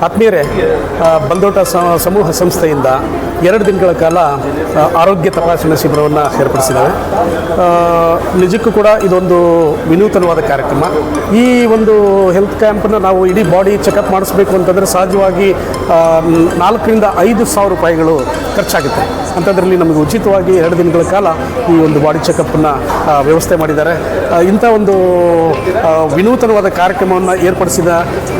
ಆತ್ಮೀಯರೇ, ಬಲ್ದೋಟ ಸಮೂಹ ಸಂಸ್ಥೆಯಿಂದ 2 ದಿನಗಳ ಕಾಲ ಆರೋಗ್ಯ ತಪಾಸಣೆ ಶಿಬಿರವನ್ನು ಏರ್ಪಡಿಸಿದ್ದಾರೆ. ನಿಜಕ್ಕೂ ಕೂಡ ಇದೊಂದು ವಿನೂತನವಾದ ಕಾರ್ಯಕ್ರಮ. ಈ ಒಂದು ಹೆಲ್ತ್ ಕ್ಯಾಂಪನ್ನು ನಾವು ಇಡೀ ಬಾಡಿ ಚೆಕಪ್ ಮಾಡಿಸ್ಬೇಕು ಅಂತಂದರೆ ಸಹಜವಾಗಿ 4ರಿಂದ 5 ಸಾವಿರ ರೂಪಾಯಿಗಳು ಖರ್ಚಾಗುತ್ತೆ. ಅಂಥದ್ರಲ್ಲಿ ನಮಗೆ ಉಚಿತವಾಗಿ 2 ದಿನಗಳ ಕಾಲ ಈ ಒಂದು ಬಾಡಿ ಚೆಕಪ್ಪನ್ನು ವ್ಯವಸ್ಥೆ ಮಾಡಿದ್ದಾರೆ. ಇಂಥ ಒಂದು ವಿನೂತನವಾದ ಕಾರ್ಯಕ್ರಮವನ್ನು ಏರ್ಪಡಿಸಿದ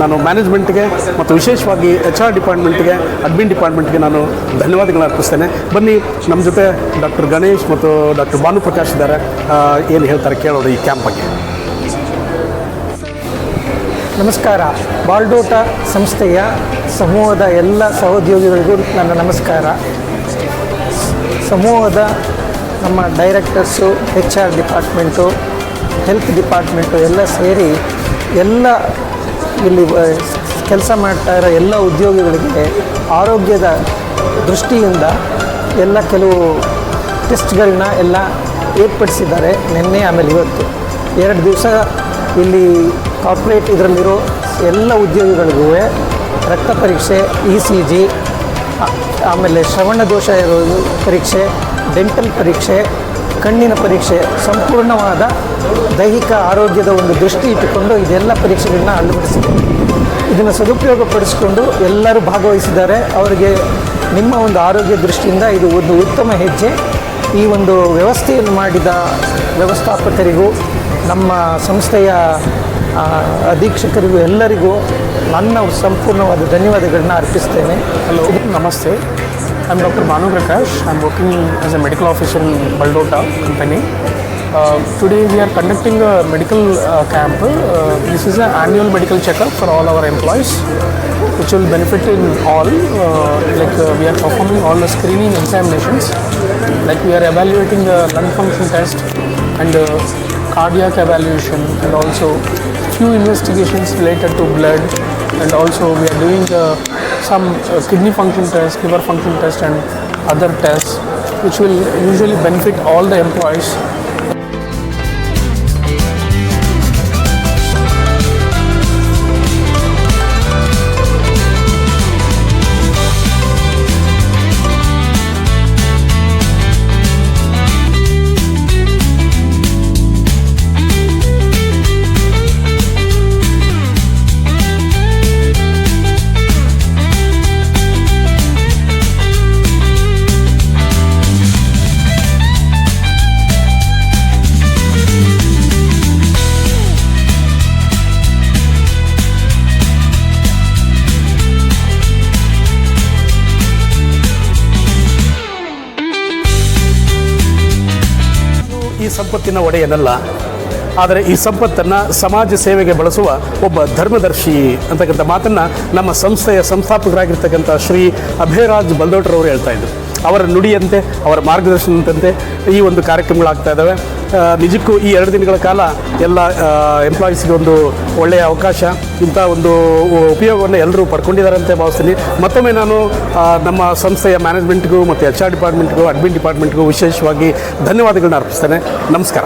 ನಾನು ಮ್ಯಾನೇಜ್ಮೆಂಟ್ಗೆ ಮತ್ತು ವಿಶೇಷವಾಗಿ HR ಡಿಪಾರ್ಟ್ಮೆಂಟ್ಗೆ, ಅಡ್ಮಿನ್ ಡಿಪಾರ್ಟ್ಮೆಂಟ್ಗೆ ನಾನು ಧನ್ಯವಾದಗಳನ್ನ ಅರ್ಪಿಸ್ತೇನೆ. ಬನ್ನಿ, ನಮ್ಮ ಜೊತೆ ಡಾಕ್ಟರ್ ಗಣೇಶ್ ಮತ್ತು ಡಾಕ್ಟರ್ ಭಾನುಪ್ರಕಾಶ್ ಇದ್ದಾರೆ. ಏನು ಹೇಳ್ತಾರೆ ಕೇಳೋಣ ಈ ಕ್ಯಾಂಪ್ ಬಗ್ಗೆ. ನಮಸ್ಕಾರ. ಬಾಲ್ಡೋಟ ಸಂಸ್ಥೆಯ ಸಮೂಹದ ಎಲ್ಲ ಸಹೋದ್ಯೋಗಿಗಳಿಗೂ ನನ್ನ ನಮಸ್ಕಾರ. ಸಮೂಹದ ನಮ್ಮ directors, HR department, health department ಎಲ್ಲ ಸೇರಿ ಎಲ್ಲ ಇಲ್ಲಿ ಕೆಲಸ ಮಾಡ್ತಾ ಇರೋ ಎಲ್ಲ ಉದ್ಯೋಗಿಗಳಿಗೆ ಆರೋಗ್ಯದ ದೃಷ್ಟಿಯಿಂದ ಎಲ್ಲ ಕೆಲವು ಟೆಸ್ಟ್ಗಳನ್ನ ಎಲ್ಲ ಏರ್ಪಡಿಸಿದ್ದಾರೆ. ನಿನ್ನೆ ಆಮೇಲೆ ಇವತ್ತು 2 ದಿವಸ ಇಲ್ಲಿ ಕಾರ್ಪೊರೇಟ್ ಇದರಲ್ಲಿರೋ ಎಲ್ಲ ಉದ್ಯೋಗಿಗಳಿಗೂ ರಕ್ತ ಪರೀಕ್ಷೆ, ECG, ಆಮೇಲೆ ಶ್ರವಣ ದೋಷ ಇರೋದು ಪರೀಕ್ಷೆ, ಡೆಂಟಲ್ ಪರೀಕ್ಷೆ, ಕಣ್ಣಿನ ಪರೀಕ್ಷೆ, ಸಂಪೂರ್ಣವಾದ ದೈಹಿಕ ಆರೋಗ್ಯದ ಒಂದು ದೃಷ್ಟಿ ಇಟ್ಟುಕೊಂಡು ಇದೆಲ್ಲ ಪರೀಕ್ಷೆಗಳನ್ನ ಅಳವಡಿಸಿದೆ. ಇದನ್ನು ಸದುಪಯೋಗಪಡಿಸಿಕೊಂಡು ಎಲ್ಲರೂ ಭಾಗವಹಿಸಿದ್ದಾರೆ. ಅವರಿಗೆ ನಿಮ್ಮ ಒಂದು ಆರೋಗ್ಯ ದೃಷ್ಟಿಯಿಂದ ಇದು ಒಂದು ಉತ್ತಮ ಹೆಜ್ಜೆ. ಈ ಒಂದು ವ್ಯವಸ್ಥೆಯನ್ನು ಮಾಡಿದ ವ್ಯವಸ್ಥಾಪಕರಿಗೂ, ನಮ್ಮ ಸಂಸ್ಥೆಯ ಅಧೀಕ್ಷಕರಿಗೂ ಎಲ್ಲರಿಗೂ ನನ್ನ ಸಂಪೂರ್ಣವಾದ ಧನ್ಯವಾದಗಳನ್ನ ಅರ್ಪಿಸ್ತೇನೆ. Hello, Namaste. I'm Dr. Bhanu Prakash. I'm working as a medical officer in Baldota company. Today we are conducting a medical camp. This is an annual medical checkup for all our employees, which will benefit in all. We are performing all the screening examinations. Like we are evaluating the lung function test and cardiac evaluation, and also few investigations related to blood, and also we are doing some kidney function test, liver function test, and other tests which will usually benefit all the employees. ಈ ಸಂಪತ್ತಿನ ಒಡೆಯನಲ್ಲ, ಆದರೆ ಈ ಸಂಪತ್ತನ್ನು ಸಮಾಜ ಸೇವೆಗೆ ಬಳಸುವ ಒಬ್ಬ ಧರ್ಮದರ್ಶಿ ಅಂತಕ್ಕಂಥ ಮಾತನ್ನು ನಮ್ಮ ಸಂಸ್ಥೆಯ ಸಂಸ್ಥಾಪಕರಾಗಿರ್ತಕ್ಕಂಥ ಶ್ರೀ ಅಭಯರಾಜ್ ಬಲ್ದೋಟರವರು ಹೇಳ್ತಾ ಇದ್ದರು. ಅವರ ನುಡಿಯಂತೆ, ಅವರ ಮಾರ್ಗದರ್ಶನದಂತೆ ಈ ಒಂದು ಕಾರ್ಯಕ್ರಮಗಳಾಗ್ತಾ ಇದ್ದಾವೆ. ನಿಜಕ್ಕೂ ಈ 2 ದಿನಗಳ ಕಾಲ ಎಲ್ಲ ಎಂಪ್ಲಾಯೀಸ್ಗೆ ಒಂದು ಒಳ್ಳೆಯ ಅವಕಾಶ, ಇಂಥ ಒಂದು ಉಪಯೋಗವನ್ನು ಎಲ್ಲರೂ ಪಡ್ಕೊಂಡಿದ್ದಾರೆ ಅಂತ ಭಾವಿಸ್ತೀನಿ. ಮತ್ತೊಮ್ಮೆ ನಾನು ನಮ್ಮ ಸಂಸ್ಥೆಯ ಮ್ಯಾನೇಜ್ಮೆಂಟ್ಗೂ ಮತ್ತು HR ಡಿಪಾರ್ಟ್ಮೆಂಟ್ಗೂ, ಅಡ್ಮಿನ್ ಡಿಪಾರ್ಟ್ಮೆಂಟ್ಗೂ ವಿಶೇಷವಾಗಿ ಧನ್ಯವಾದಗಳನ್ನ ಅರ್ಪಿಸ್ತೇನೆ. ನಮಸ್ಕಾರ.